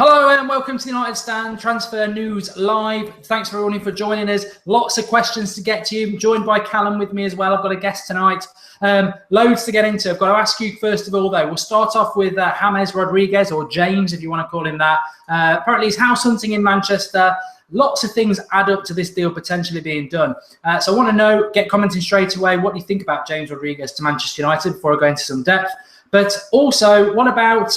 Hello and welcome to the United Stand Transfer News Live. Thanks for everyone for joining us. Lots of questions to get to you. I'm joined by Callum with me as well. I've got a guest tonight. Loads to get into. I've got to ask you first of all, though. We'll start off with James Rodriguez, or James, if you want to call him that. Apparently, he's house hunting in Manchester. Lots of things add up to this deal potentially being done. So I want to know, get commenting straight away, what do you think about James Rodriguez to Manchester United before I go into some depth? But also, what about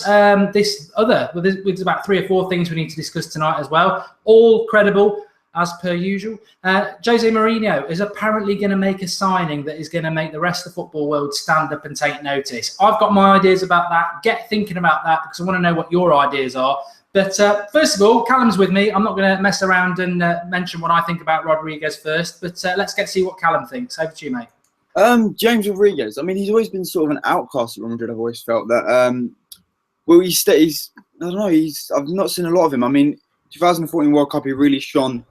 this other? Well, there's about 3 or 4 things we need to discuss tonight as well. All credible, as per usual. Jose Mourinho is apparently going to make a signing that is going to make the rest of the football world stand up and take notice. I've got my ideas about that. Get thinking about that because I want to know what your ideas are. But first of all, Callum's with me. I'm not going to mess around and mention what I think about Rodriguez first. But let's get to see what Callum thinks. Over to you, mate. James Rodriguez. I mean, he's always been sort of an outcast at Real Madrid. I've always felt that. Well, he's. I don't know. I've not seen a lot of him. I mean, 2014 World Cup, he really shone,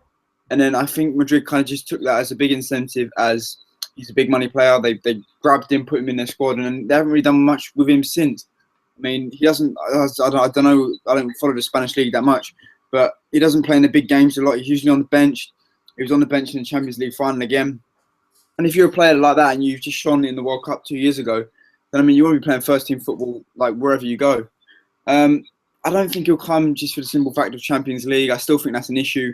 and then I think Madrid kind of just took that as a big incentive, as he's a big money player. They grabbed him, put him in their squad, and they haven't really done much with him since. I mean, he doesn't. I don't know. I don't follow the Spanish league that much, but he doesn't play in the big games a lot. He's usually on the bench. He was on the bench in the Champions League final again. And if you're a player like that and you've just shone in the World Cup 2 years ago, then I mean you want to be playing first team football like wherever you go. I don't think he'll come just for the simple fact of Champions League. I still think that's an issue.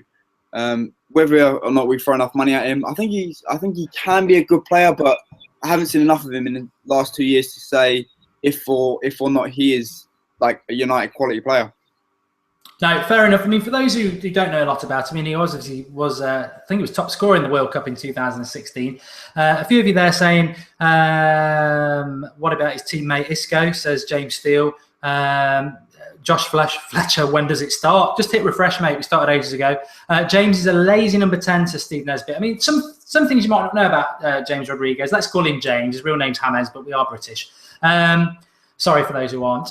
Whether or not we throw enough money at him, I think he can be a good player, but I haven't seen enough of him in the last 2 years to say if or not he is like a United quality player. No, fair enough. I mean, for those who don't know a lot about him, I mean, he obviously was, I think he was top scorer in the World Cup in 2016. A few of you there saying, what about his teammate Isco, says James Steele. Josh Fletcher, when does it start? Just hit refresh, mate. We started ages ago. James is a lazy number 10 to Steve Nesbitt. I mean, some things you might not know about James Rodriguez. Let's call him James. His real name's James, but we are British. Sorry for those who aren't.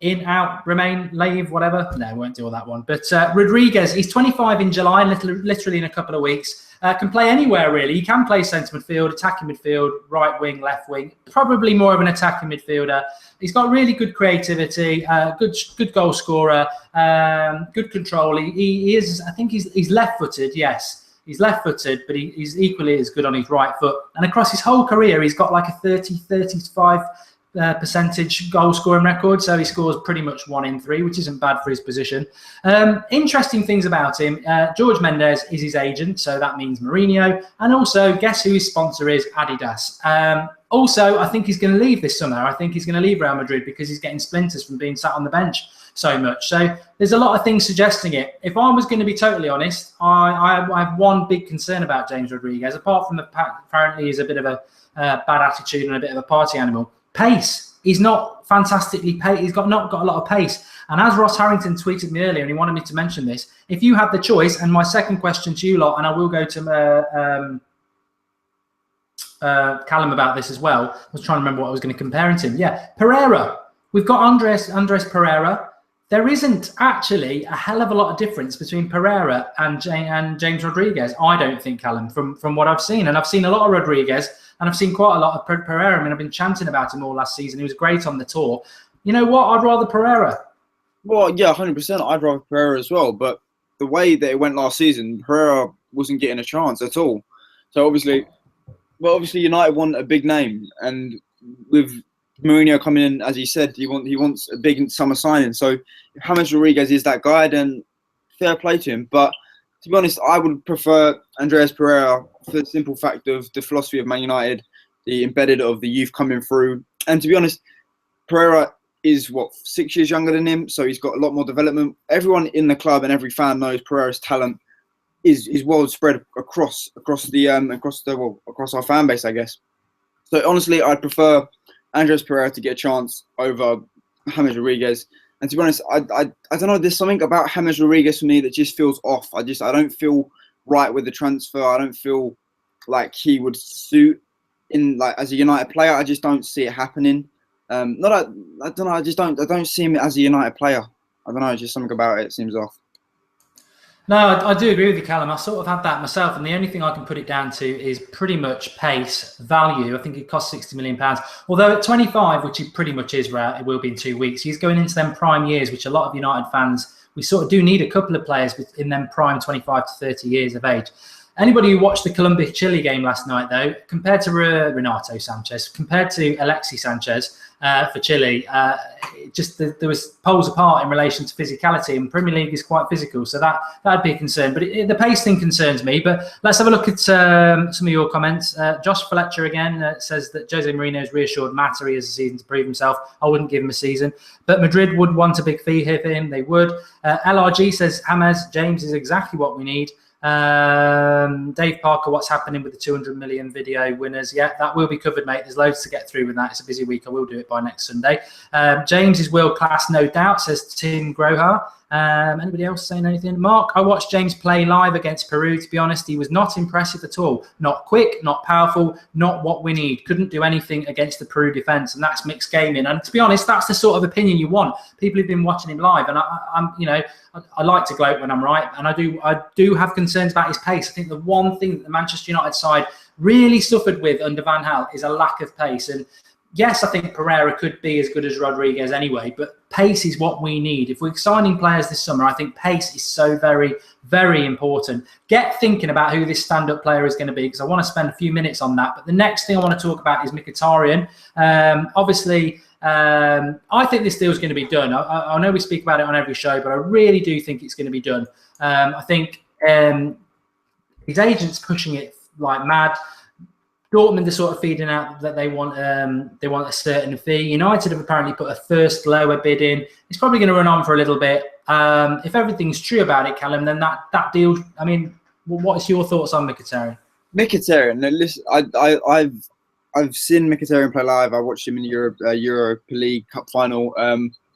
In, out, remain, leave, whatever. No, we won't do all that one. But Rodriguez, he's 25 in July, literally in a couple of weeks. Can play anywhere, really. He can play centre midfield, attacking midfield, right wing, left wing. Probably more of an attacking midfielder. He's got really good creativity, good goal scorer, good control. He is, I think he's left-footed, yes. He's left-footed, but he's equally as good on his right foot. And across his whole career, he's got like a 35 percentage goal scoring record, so he scores pretty much 1 in 3, which isn't bad for his position. Interesting things about him, George Mendes is his agent, so that means Mourinho, and also guess who his sponsor is? Adidas. Also, I think he's going to leave this summer. I think he's going to leave Real Madrid because he's getting splinters from being sat on the bench so much. So there's a lot of things suggesting it. If I was going to be totally honest, I have one big concern about James Rodriguez, apart from the fact apparently he's a bit of a bad attitude and a bit of a party animal. Pace. He's not fantastically pace. He's not got a lot of pace. And as Ross Harrington tweeted me earlier, and he wanted me to mention this, if you had the choice, and my second question to you lot, and I will go to Callum about this as well. I was trying to remember what I was going to compare him to. Yeah, Pereira. We've got Andres Pereira. There isn't actually a hell of a lot of difference between Pereira and James Rodriguez, I don't think, Callum, from what I've seen. And I've seen a lot of Rodriguez, and I've seen quite a lot of Pereira. I mean, I've been chanting about him all last season. He was great on the tour. You know what? I'd rather Pereira. Well, yeah, 100%. I'd rather Pereira as well. But the way that it went last season, Pereira wasn't getting a chance at all. So obviously United want a big name, and with Mourinho coming in, as he said, he wants a big summer signing. So if James Rodriguez is that guy, then fair play to him. But to be honest, I would prefer Andreas Pereira for the simple fact of the philosophy of Man United, the embedded of the youth coming through. And to be honest, Pereira is 6 years younger than him, so he's got a lot more development. Everyone in the club and every fan knows Pereira's talent is well spread across our fan base, I guess. So honestly, I'd prefer Andres Pereira to get a chance over James Rodriguez. And to be honest, I don't know. There's something about James Rodriguez for me that just feels off. I don't feel right with the transfer. I don't feel like he would suit in as a United player. I just don't see it happening. I don't know. I don't see him as a United player. I don't know. Just something about it seems off. No, I do agree with you, Callum. I sort of had that myself, and the only thing I can put it down to is pretty much pace, value. I think it costs £60 million. Although at 25, which he pretty much is, right, it will be in 2 weeks, he's going into them prime years, which a lot of United fans, we sort of do need a couple of players in them prime 25 to 30 years of age. Anybody who watched the Colombia-Chile game last night, though, compared to Renato Sanchez, compared to Alexis Sanchez for Chile, there was poles apart in relation to physicality, and Premier League is quite physical, so that'd be a concern. But the pace thing concerns me. But let's have a look at some of your comments. Josh Fletcher again says that Jose Mourinho has reassured Mata he has a season to prove himself. I wouldn't give him a season, but Madrid would want a big fee here for him. They would. LRG says James is exactly what we need. Dave Parker, what's happening with the 200 million video winners? Yeah, that will be covered, mate. There's loads to get through with that. It's a busy week. I will do it by next Sunday. James is world class, no doubt, says Tim Grohar. Anybody else saying anything? Mark, I watched James play live against Peru. To be honest, he was not impressive at all. Not quick, not powerful, not what we need. Couldn't do anything against the Peru defence, and that's mixed gaming. And to be honest, that's the sort of opinion you want. People who've been watching him live, and I like to gloat when I'm right, and I do have concerns about his pace. I think the one thing that the Manchester United side really suffered with under Van Gaal is a lack of pace. And yes, I think Pereira could be as good as Rodriguez anyway, but pace is what we need. If we're signing players this summer, I think pace is so very, very important. Get thinking about who this stand-up player is going to be, because I want to spend a few minutes on that. But the next thing I want to talk about is Mkhitaryan. Obviously, I think this deal is going to be done. I know we speak about it on every show, but I really do think it's going to be done. I think his agent's pushing it like mad. Dortmund are sort of feeding out that they want a certain fee. United have apparently put a first lower bid in. It's probably going to run on for a little bit. If everything's true about it, Callum, then that deal. I mean, what is your thoughts on Mkhitaryan? Mkhitaryan. Now, listen, I've seen Mkhitaryan play live. I watched him in the Europa League Cup final.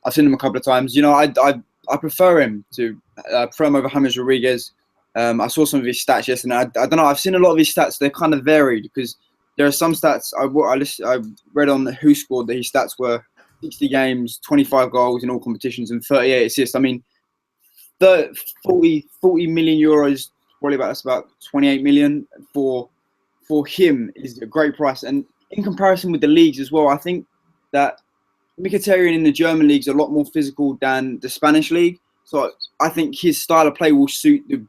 I've seen him a couple of times. I prefer him over James Rodriguez. I saw some of his stats yesterday. I don't know. I've seen a lot of his stats. They're kind of varied because there are some stats I read on Who Scored that his stats were 60 games, 25 goals in all competitions, and 38 assists. I mean, 40 million euros, probably that's about 28 million for him is a great price. And in comparison with the leagues as well, I think that Mkhitaryan in the German league is a lot more physical than the Spanish league. So I think his style of play will suit the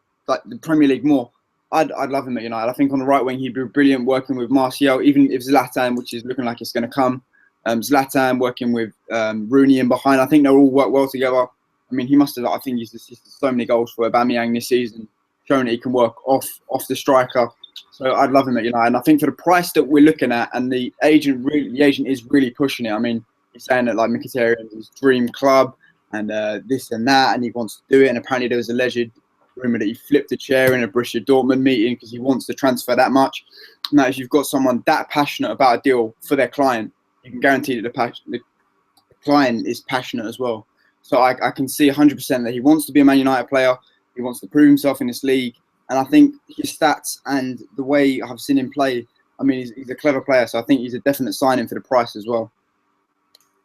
Premier League more. I'd love him at United. I think on the right wing he'd be brilliant working with Martial, even if Zlatan, which is looking like it's going to come. Zlatan working with Rooney in behind. I think they'll all work well together. I mean, he must have. I think he's assisted so many goals for Aubameyang this season, showing that he can work off the striker. So I'd love him at United. And I think for the price that we're looking at, and the agent is really pushing it. I mean, he's saying that like Mkhitaryan is his dream club and this and that, and he wants to do it. And apparently there was alleged rumour that he flipped a chair in a Borussia Dortmund meeting because he wants to transfer that much. Now, if you've got someone that passionate about a deal for their client, you can guarantee that the client is passionate as well. So I can see 100% that he wants to be a Man United player. He wants to prove himself in this league. And I think his stats and the way I've seen him play, I mean, he's a clever player. So I think he's a definite signing for the price as well.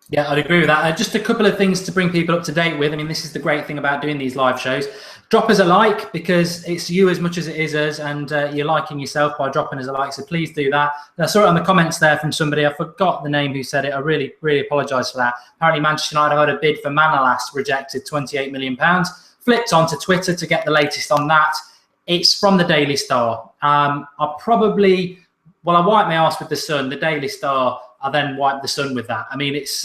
Yeah, I'd agree with that. Just a couple of things to bring people up to date with. I mean, this is the great thing about doing these live shows. Drop us a like because it's you as much as it is us, and you're liking yourself by dropping us a like. So please do that. I saw it on the comments there from somebody. I forgot the name who said it. I really, really apologise for that. Apparently, Manchester United had a bid for Manolas rejected, £28 million. Flipped onto Twitter to get the latest on that. It's from the Daily Star. I wipe my arse with the Sun. The Daily Star. I then wipe the Sun with that. I mean, it's.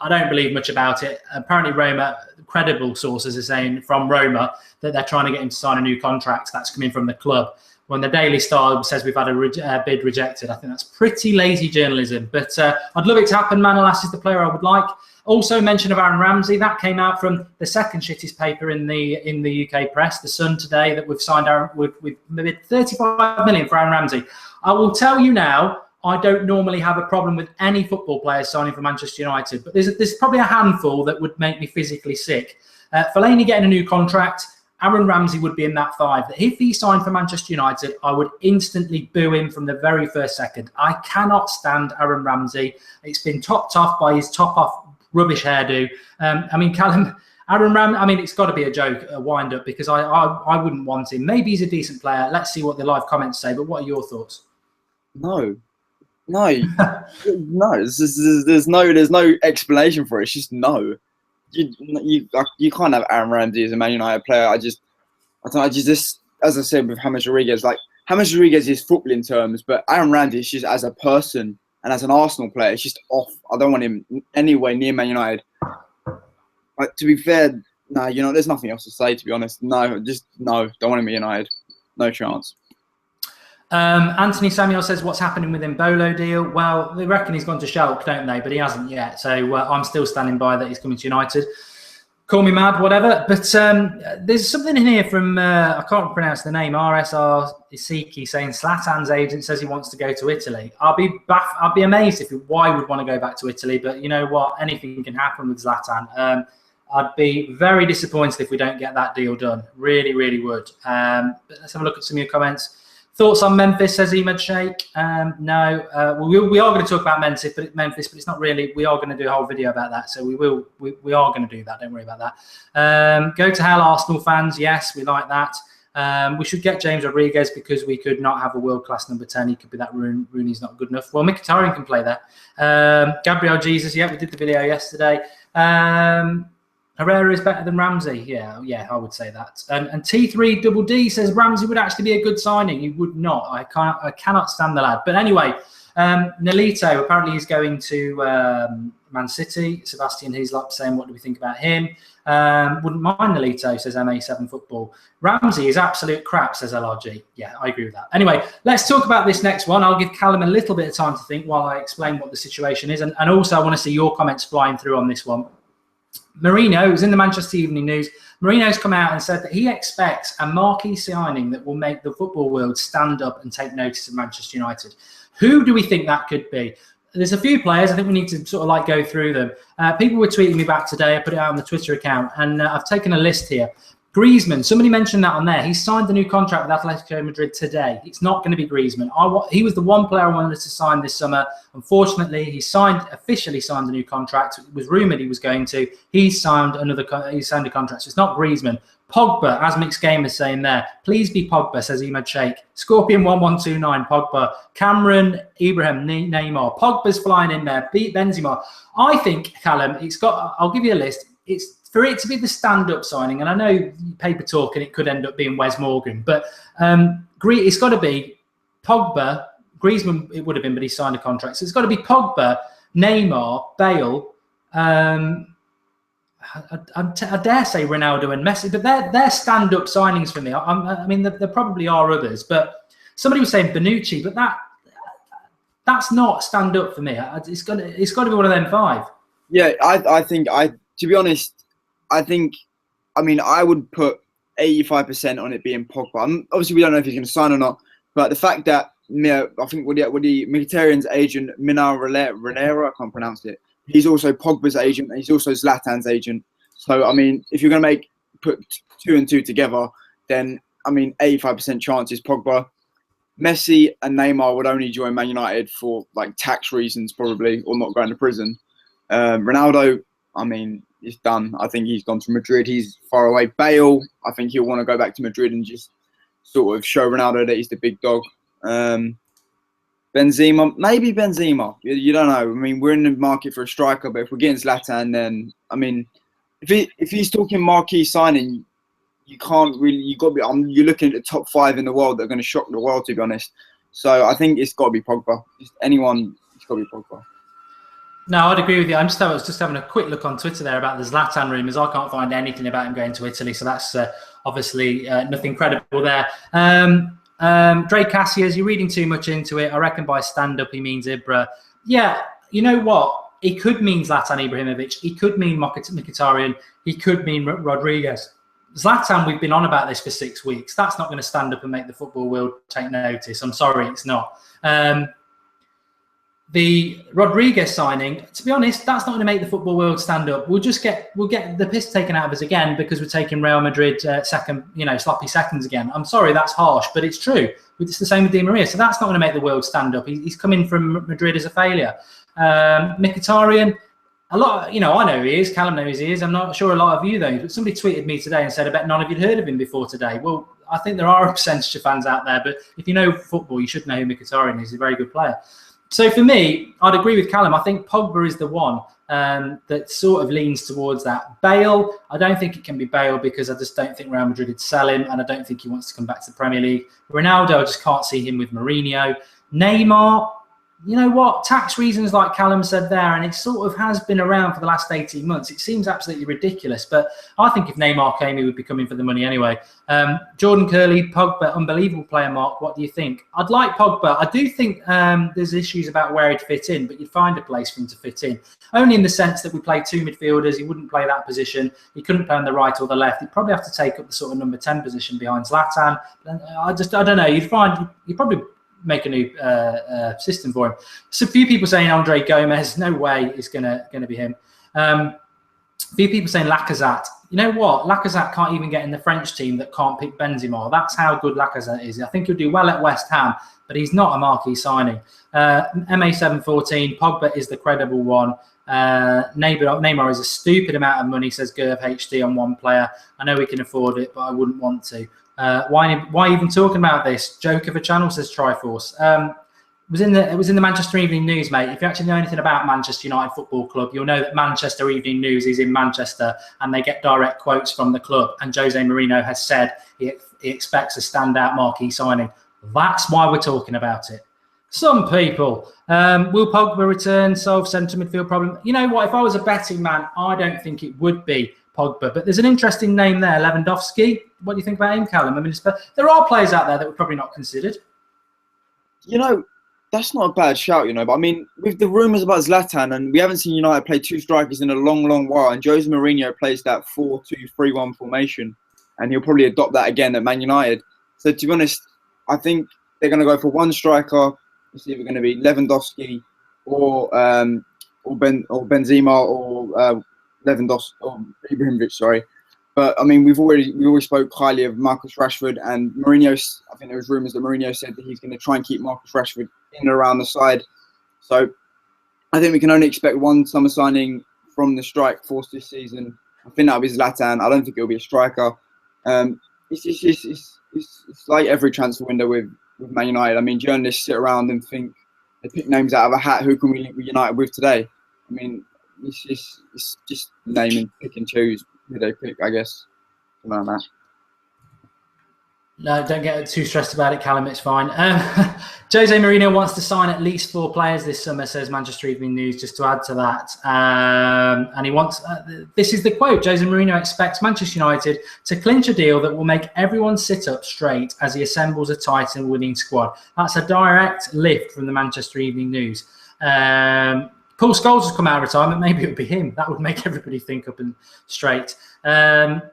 I don't believe much about it. Apparently, Roma, credible sources are saying from Roma that they're trying to get him to sign a new contract. That's coming from the club. When the Daily Star says we've had a bid rejected, I think that's pretty lazy journalism. But I'd love it to happen. Manolas is the player I would like. Also, mention of Aaron Ramsey. That came out from the second shittest paper in the UK press, the Sun today, that we've signed we've bid 35 million for Aaron Ramsey. I will tell you now, I don't normally have a problem with any football players signing for Manchester United, but there's probably a handful that would make me physically sick. Fellaini getting a new contract, Aaron Ramsey would be in that five. If he signed for Manchester United, I would instantly boo him from the very first second. I cannot stand Aaron Ramsey. It's been topped off by his top-off rubbish hairdo. I mean, Callum, Aaron Ram, I mean, it's got to be a joke, a wind-up, because I wouldn't want him. Maybe he's a decent player. Let's see what the live comments say, but what are your thoughts? No. No. No. There's no explanation for it. It's just no. You can't have Aaron Ramsey as a Man United player. I just as I said with James Rodriguez, like James Rodriguez is footballing terms, but Aaron Ramsey is just as a person and as an Arsenal player, it's just off. I don't want him anywhere near Man United. Like, to be fair, no, there's nothing else to say, to be honest. No, just no. Don't want him at United. No chance. Anthony Samuel says, what's happening with Mbolo deal? Well, they reckon he's gone to Schalke, don't they? But he hasn't yet. So I'm still standing by that he's coming to United. Call me mad, whatever. But there's something in here from, I can't pronounce the name, RSR Isiki, saying Zlatan's agent says he wants to go to Italy. I'll be amazed why he would want to go back to Italy. But you know what? Anything can happen with Zlatan. I'd be very disappointed if we don't get that deal done. Really, really would. But let's have a look at some of your comments. Thoughts on Memphis, says Ahmed Sheikh? No. We are going to talk about Memphis, but it's not really. We are going to do a whole video about that. So we are going to do that. Don't worry about that. Go to hell, Arsenal fans. Yes, we like that. We should get James Rodriguez because we could not have a world-class number 10. He could be that Rooney's not good enough. Well, Mkhitaryan can play there. Gabriel Jesus, yeah, we did the video yesterday. Herrera is better than Ramsey. Yeah, I would say that. And T3 Double D says Ramsey would actually be a good signing. He would not. I cannot stand the lad. But anyway, Nolito apparently he's going to Man City. Sebastian Heaslop saying, what do we think about him? Wouldn't mind Nolito, says MA7 Football. Ramsey is absolute crap, says LRG. Yeah, I agree with that. Anyway, let's talk about this next one. I'll give Callum a little bit of time to think while I explain what the situation is. And also I want to see your comments flying through on this one. Mourinho, who's in the Manchester Evening News, Mourinho's come out and said that he expects a marquee signing that will make the football world stand up and take notice of Manchester United. Who do we think that could be? There's a few players. I think we need to sort of go through them. People were tweeting me back today. I put it out on the Twitter account, and I've taken a list here. Griezmann, somebody mentioned that on there. He signed the new contract with Atletico Madrid today. It's not going to be Griezmann. He was the one player I wanted to sign this summer. Unfortunately, he officially signed a new contract. It was rumoured he was going to. He signed a contract. So it's not Griezmann. Pogba, as Mixed Game is saying there. Please be Pogba, says Ahmed Sheikh. Scorpion1129, Pogba. Cameron, Ibrahim, Neymar. Pogba's flying in there. Beat Benzema. I think, Callum, I'll give you a list. It's for it to be the stand-up signing, and I know paper talk, and it could end up being Wes Morgan, but it's got to be Pogba. Griezmann, it would have been, but he signed a contract. So it's got to be Pogba, Neymar, Bale. I dare say Ronaldo and Messi, but they're stand-up signings for me. I mean, there probably are others, but somebody was saying Bonucci, but that's not stand-up for me. It's got to be one of them five. Yeah, to be honest, I would put 85% on it being Pogba. Obviously, we don't know if he's going to sign or not, but the fact that I think Mkhitaryan's agent, Mina Renera, I can't pronounce it. He's also Pogba's agent, and he's also Zlatan's agent. So, if you're going to put 2 and 2 together, then 85% chance is Pogba. Messi and Neymar would only join Man United for tax reasons, probably, or not going to prison. Ronaldo, he's done. I think he's gone to Madrid. He's far away. Bale, I think he'll want to go back to Madrid and just sort of show Ronaldo that he's the big dog. Benzema, maybe Benzema. You don't know. We're in the market for a striker, but if we're getting Zlatan, then if he's talking marquee signing, you can't really. You're looking at the top 5 in the world that are going to shock the world, to be honest. So I think it's got to be Pogba. Just anyone, it's got to be Pogba. No, I'd agree with you. I was just having a quick look on Twitter there about the Zlatan rumours. I can't find anything about him going to Italy, so that's obviously nothing credible there. Drake Cassius, you're reading too much into it. I reckon by stand-up he means Ibra. Yeah, you know what? He could mean Zlatan Ibrahimovic. He could mean Mkhitaryan. He could mean Rodriguez. Zlatan, we've been on about this for 6 weeks. That's not going to stand up and make the football world take notice. I'm sorry, it's not. The Rodriguez signing, to be honest, that's not going to make the football world stand up. We'll get the piss taken out of us again because we're taking Real Madrid sloppy seconds again. I'm sorry, that's harsh, but it's true. It's the same with Di Maria. So that's not going to make the world stand up. He's coming from Madrid as a failure. Mkhitaryan, a lot, I know who he is. Callum knows who he is. I'm not sure a lot of you though. But somebody tweeted me today and said, I bet none of you'd heard of him before today. Well, I think there are a percentage of fans out there, but if you know football, you should know who Mkhitaryan is. He's a very good player. So for me, I'd agree with Callum. I think Pogba is the one that sort of leans towards that. Bale, I don't think it can be Bale because I just don't think Real Madrid would sell him, and I don't think he wants to come back to the Premier League. Ronaldo, I just can't see him with Mourinho. Neymar, you know what? Tax reasons, like Callum said there, and it sort of has been around for the last 18 months. It seems absolutely ridiculous, but I think if Neymar came, he would be coming for the money anyway. Jordan Curley, Pogba, unbelievable player, Mark. What do you think? I'd like Pogba. I do think there's issues about where he'd fit in, but you'd find a place for him to fit in. Only in the sense that we play two midfielders. He wouldn't play that position. He couldn't play on the right or the left. He'd probably have to take up the sort of number 10 position behind Zlatan. I don't know. You'd probably make a new system for him. So a few people saying Andre Gomez, no way is gonna be him. A few people saying Lacazette. You know what? Lacazette can't even get in the French team that can't pick Benzema. That's how good Lacazette is. I think he'll do well at West Ham, but he's not a marquee signing. MA714, Pogba is the credible one. Neymar is a stupid amount of money, says Gerv HD on one player. I know we can afford it, but I wouldn't want to. Why even talking about this? Joke of a channel, says Triforce. It was in the Manchester Evening News, mate. If you actually know anything about Manchester United Football Club, you'll know that Manchester Evening News is in Manchester and they get direct quotes from the club. And Jose Mourinho has said he expects a standout marquee signing. That's why we're talking about it. Some people, will Pogba return, solve centre midfield problem? You know what? If I was a betting man, I don't think it would be Pogba. But there's an interesting name there, Lewandowski. What do you think about him, Callum? I mean, there are players out there that were probably not considered. That's not a bad shout, but I mean, with the rumours about Zlatan, and we haven't seen United play two strikers in a long, long while, and Jose Mourinho plays that 4-2-3-1 formation, and he'll probably adopt that again at Man United. So to be honest, I think they're going to go for one striker. It's either going to be Lewandowski or Benzema or Lewandowski or Ibrahimovic. Sorry, but I mean we always spoke highly of Marcus Rashford, and Mourinho. I think there was rumours that Mourinho said that he's going to try and keep Marcus Rashford in and around the side. So I think we can only expect one summer signing from the strike force this season. I think that'll be Zlatan. I don't think it'll be a striker. It's like every transfer window with Man United. I mean, journalists sit around and think they pick names out of a hat. Who can we link with United with today? I mean, it's just name and pick and choose who they pick, I guess. Something like that. No, don't get too stressed about it, Callum. It's fine. Jose Mourinho wants to sign at least 4 players this summer, says Manchester Evening News, just to add to that. And he wants, this is the quote, Jose Mourinho expects Manchester United to clinch a deal that will make everyone sit up straight as he assembles a tight and winning squad. That's a direct lift from the Manchester Evening News. Paul Scholes has come out of retirement. Maybe it would be him. That would make everybody think up and straight. Right.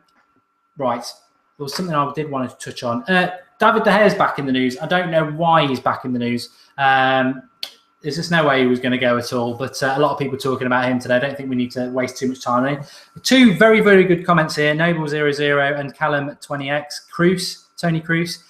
There was something I did want to touch on. David De Gea is back in the news. I don't know why he's back in the news. There's just no way he was going to go at all. But a lot of people talking about him today. I don't think we need to waste too much time on it. 2 very, very good comments here. Noble00 and Callum20x. Tony Cruz.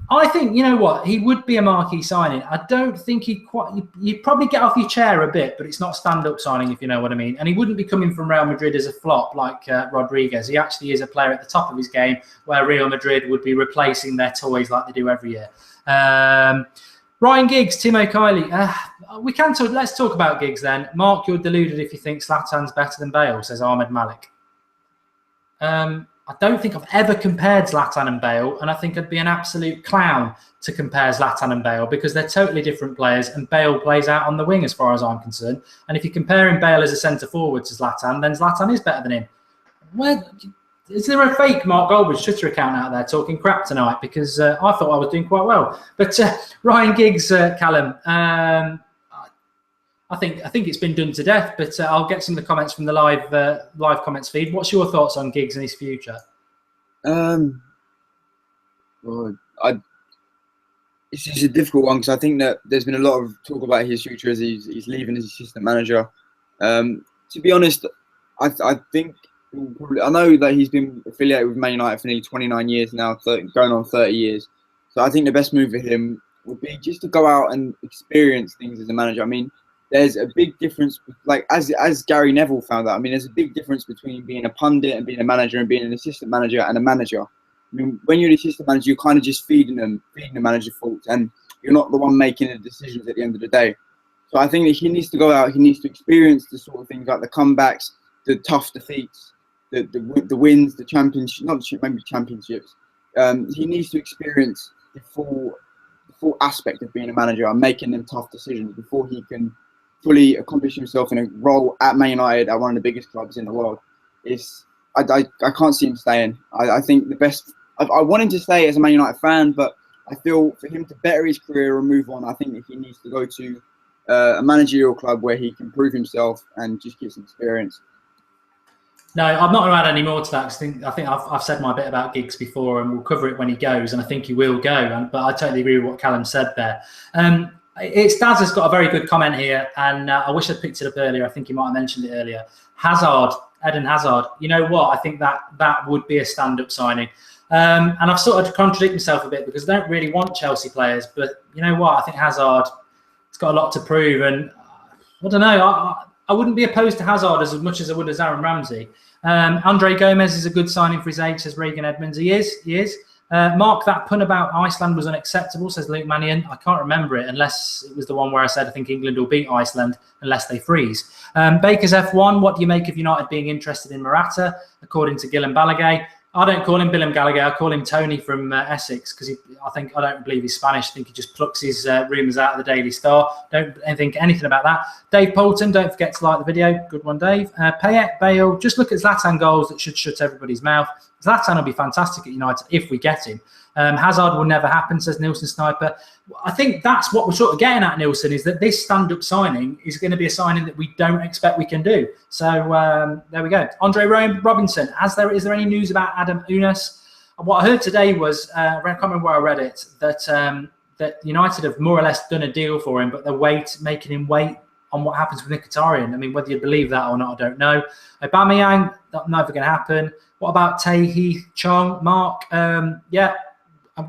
I think, you know what, he would be a marquee signing. I don't think you'd probably get off your chair a bit, but it's not stand-up signing, if you know what I mean. And he wouldn't be coming from Real Madrid as a flop like Rodriguez. He actually is a player at the top of his game where Real Madrid would be replacing their toys like they do every year. Ryan Giggs, Timo Kiley. Let's talk about Giggs then. Mark, you're deluded if you think Zlatan's better than Bale, says Ahmed Malik. I don't think I've ever compared Zlatan and Bale, and I think I'd be an absolute clown to compare Zlatan and Bale because they're totally different players, and Bale plays out on the wing as far as I'm concerned. And if you're comparing Bale as a centre-forward to Zlatan, then Zlatan is better than him. Is there a fake Mark Goldbridge Twitter account out there talking crap tonight? Because I thought I was doing quite well. But Ryan Giggs, Callum, I think it's been done to death, but I'll get some of the comments from the live comments feed. What's your thoughts on Giggs and his future? It's a difficult one because I think that there's been a lot of talk about his future as he's leaving as assistant manager. To be honest, I think I know that he's been affiliated with Man United for nearly 29 years now, going on 30 years. So I think the best move for him would be just to go out and experience things as a manager. I mean, there's a big difference. Like as Gary Neville found out, I mean, there's a big difference between being a pundit and being a manager and being an assistant manager and a manager. I mean, when you're an assistant manager, you're kind of just feeding the manager faults, and you're not the one making the decisions at the end of the day. So I think that he needs to go out. He needs to experience the sort of things like the comebacks, the tough defeats, the wins, the championship, not maybe championships. He needs to experience the full aspect of being a manager and making them tough decisions before he can fully accomplish himself in a role at Man United, at one of the biggest clubs in the world. I can't see him staying. I think the best. I want him to stay as a Man United fan, but I feel for him to better his career and move on, I think that he needs to go to a managerial club where he can prove himself and just get some experience. No, I'm not going to add any more to that because I think I've said my bit about Giggs before, and we'll cover it when he goes, and I think he will go. But I totally agree with what Callum said there. It's Daz has got a very good comment here, and I wish I'd picked it up earlier. I think he might have mentioned it earlier. Hazard, Eden Hazard. You know what? I think that would be a stand-up signing. And I've sort of contradicted myself a bit because I don't really want Chelsea players, but you know what? I think Hazard, it's got a lot to prove, and I don't know. I wouldn't be opposed to Hazard as much as I would as Aaron Ramsey. Andre Gomez is a good signing for his age, says Regan Edmonds. He is. Mark, that pun about Iceland was unacceptable, says Luke Mannion. I can't remember it unless it was the one where I said I think England will beat Iceland unless they freeze. Baker's F1, what do you make of United being interested in Morata? According to Gillan Balaguer. I don't call him Bilham Gallagher. I call him Tony from Essex because I don't believe he's Spanish. I think he just plucks his rumours out of the Daily Star. Don't think anything about that. Dave Poulton, don't forget to like the video. Good one, Dave. Payet, Bale, just look at Zlatan goals that should shut everybody's mouth. Zlatan will be fantastic at United if we get him. Hazard will never happen, says Nielsen Sniper. I think that's what we're sort of getting at, Nielsen, is that this stand-up signing is going to be a signing that we don't expect we can do. So there we go. Andre Robinson, is there any news about Adam Unas? What I heard today was, I can't remember where I read it, that United have more or less done a deal for him, but they're making him wait on what happens with Mkhitaryan. I mean, whether you believe that or not, I don't know. Aubameyang, that's never going to happen. What about Tae-Hee Chong? Mark,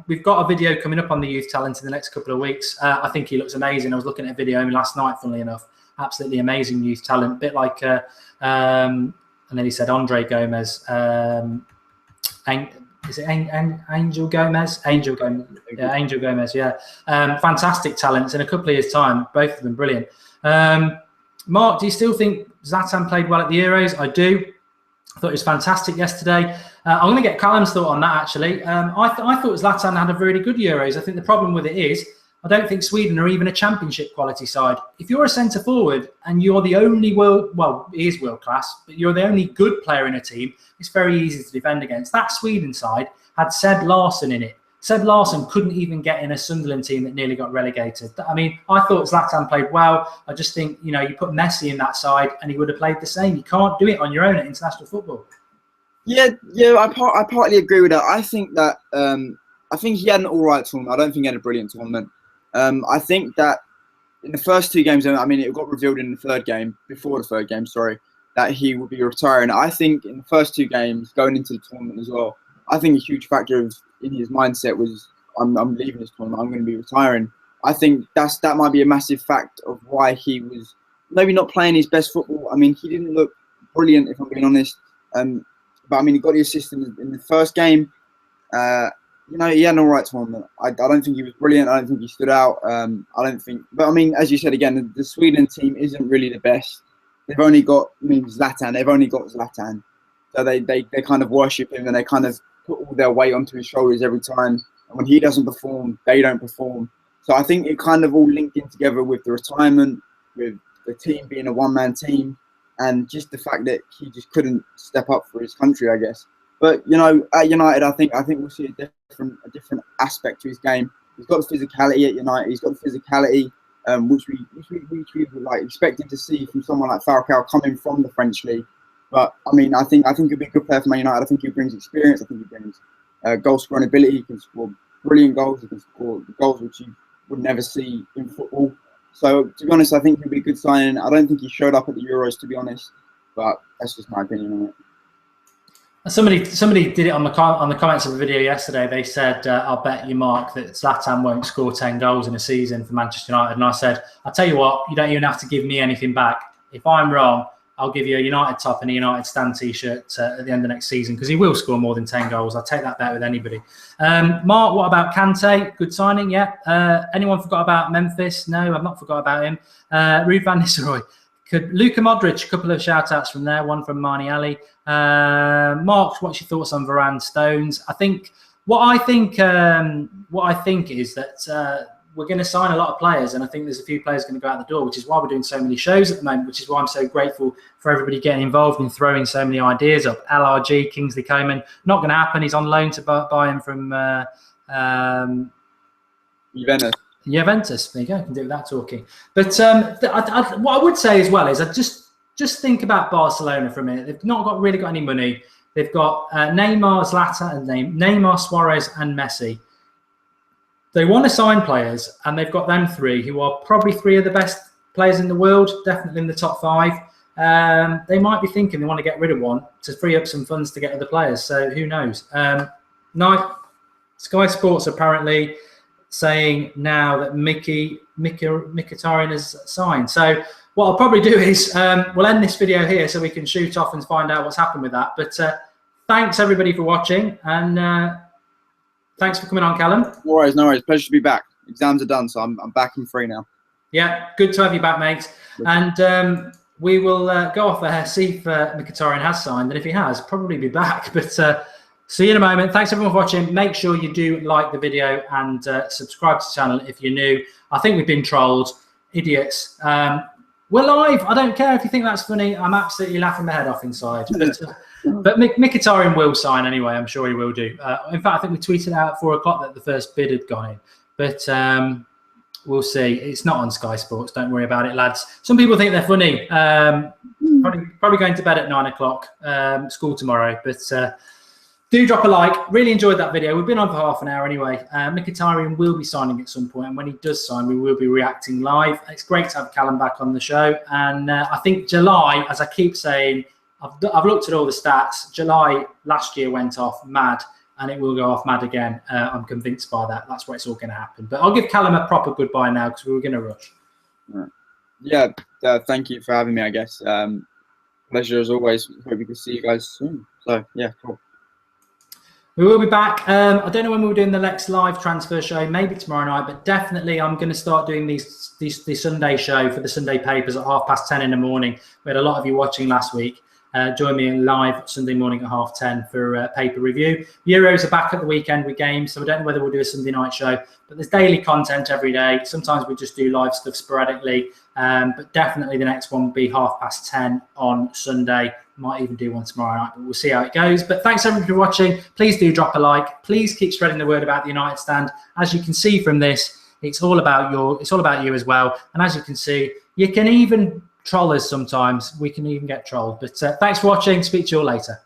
we've got a video coming up on the youth talent in the next couple of weeks. I think he looks amazing. I was looking at a video last night, funnily enough. Absolutely amazing youth talent. A bit like, and then he said Andre Gomez. Is it Angel Gomez? Angel Gomez. Yeah, Angel Gomez, yeah. Fantastic talents in a couple of years' time. Both of them brilliant. Mark, do you still think Zlatan played well at the Euros? I do. I thought it was fantastic yesterday. I'm going to get Callum's thought on that, actually. I thought Zlatan had a really good Euros. I think the problem with it is I don't think Sweden are even a championship quality side. If you're a centre-forward and you're the only he is world-class, but you're the only good player in a team, it's very easy to defend against. That Sweden side had Seb Larsson in it. Seb Larsson couldn't even get in a Sunderland team that nearly got relegated. I mean, I thought Zlatan played well. I just think, you put Messi in that side and he would have played the same. You can't do it on your own at international football. Yeah, I partly agree with that. I think that I think he had an all right tournament. I don't think he had a brilliant tournament. I think that in the first two games, I mean, it got revealed in the third game, before the third game, sorry, that he would be retiring. I think in the first two games, going into the tournament as well, I think a huge factor in his mindset was, I'm leaving this tournament, I'm going to be retiring. I think that might be a massive fact of why he was maybe not playing his best football. I mean, he didn't look brilliant, if I'm being honest. But I mean, he got the assist in the first game. He had an all right tournament. I don't think he was brilliant. I don't think he stood out. But I mean, as you said again, the Sweden team isn't really the best. They've only got, Zlatan. They've only got Zlatan. So they kind of worship him and they kind of put all their weight onto his shoulders every time. And when he doesn't perform, they don't perform. So I think it kind of all linked in together with the retirement, with the team being a one-man team, and just the fact that he just couldn't step up for his country, I guess. But at United, I think we'll see a different aspect to his game. He's got the physicality at United. He's got the physicality which we would like expected to see from someone like Falcao coming from the French league. But I mean, I think he'll be a good player for Man United. I think he brings experience. I think he brings goal scoring ability. He can score brilliant goals. He can score goals which you would never see in football. So to be honest, I think he'll be a good signing. I don't think he showed up at the Euros, to be honest, but that's just my opinion on it. Somebody did it on the comments of the video yesterday. They said, "I'll bet you, Mark, that Zlatan won't score 10 goals in a season for Manchester United." And I said, "I'll tell you what, you don't even have to give me anything back. If I'm wrong, I'll give you a United top and a United stand T-shirt at the end of next season, because he will score more than 10 goals. I'll take that bet with anybody." Mark, what about Kante? Good signing, yeah. Anyone forgot about Memphis? No, I've not forgot about him. Ruud van Nistelrooy. Luka Modric, a couple of shout-outs from there, one from Marnie Ali. Mark, what's your thoughts on Varane, Stones? What I think is that we're going to sign a lot of players, and I think there's a few players going to go out the door, which is why we're doing so many shows at the moment, which is why I'm so grateful for everybody getting involved and throwing so many ideas up. LRG, Kingsley Coman, not going to happen. He's on loan to buy him from Juventus. There you go. I can do that talking. But what I would say as well is I just think about Barcelona for a minute. They've not really got any money. They've got Neymar, Zlatan, Neymar, Suarez, and Messi. They want to sign players, and they've got them three, who are probably three of the best players in the world, definitely in the top 5. They might be thinking they want to get rid of one to free up some funds to get other players. So who knows? Sky Sports apparently saying now that Mkhitaryan has signed. So what I'll probably do is we'll end this video here so we can shoot off and find out what's happened with that. But thanks everybody for watching, and thanks for coming on, Callum. No worries. Pleasure to be back. Exams are done, so I'm back and free now. Yeah, good to have you back, mate. And we will go off there, see if Mkhitaryan has signed, and if he has, probably be back. But see you in a moment. Thanks everyone for watching. Make sure you do like the video and subscribe to the channel if you're new. I think we've been trolled. Idiots. We're live. I don't care if you think that's funny. I'm absolutely laughing my head off inside. But Mkhitaryan will sign anyway. I'm sure he will do. In fact, I think we tweeted out at 4 o'clock that the first bid had gone in. But we'll see. It's not on Sky Sports. Don't worry about it, lads. Some people think they're funny. Probably going to bed at 9 o'clock. School tomorrow. But do drop a like. Really enjoyed that video. We've been on for half an hour anyway. Mkhitaryan will be signing at some point, and when he does sign, we will be reacting live. It's great to have Callum back on the show, and I think July, as I keep saying, I've looked at all the stats. July last year went off mad, and it will go off mad again. I'm convinced by that. That's where it's all going to happen. But I'll give Callum a proper goodbye now, because we were going to rush. Yeah, thank you for having me, I guess. Pleasure as always. Hope we can see you guys soon. So, yeah, cool. We will be back. I don't know when we're doing the next live transfer show, maybe tomorrow night, but definitely I'm going to start doing the Sunday show for the Sunday papers at 10:30 in the morning. We had a lot of you watching last week. Join me live Sunday morning at 10:30 for paper review. Euros are back at the weekend with games, so I don't know whether we'll do a Sunday night show, but there's daily content every day. Sometimes we just do live stuff sporadically, but definitely the next one will be 10:30 on Sunday. Might even do one tomorrow night, but we'll see how it goes. But thanks everybody for watching. Please do drop a like. Please keep spreading the word about the United Stand. As you can see from this, it's all about you as well. And as you can see, you can even troll us sometimes. We can even get trolled. But thanks for watching. Speak to you all later.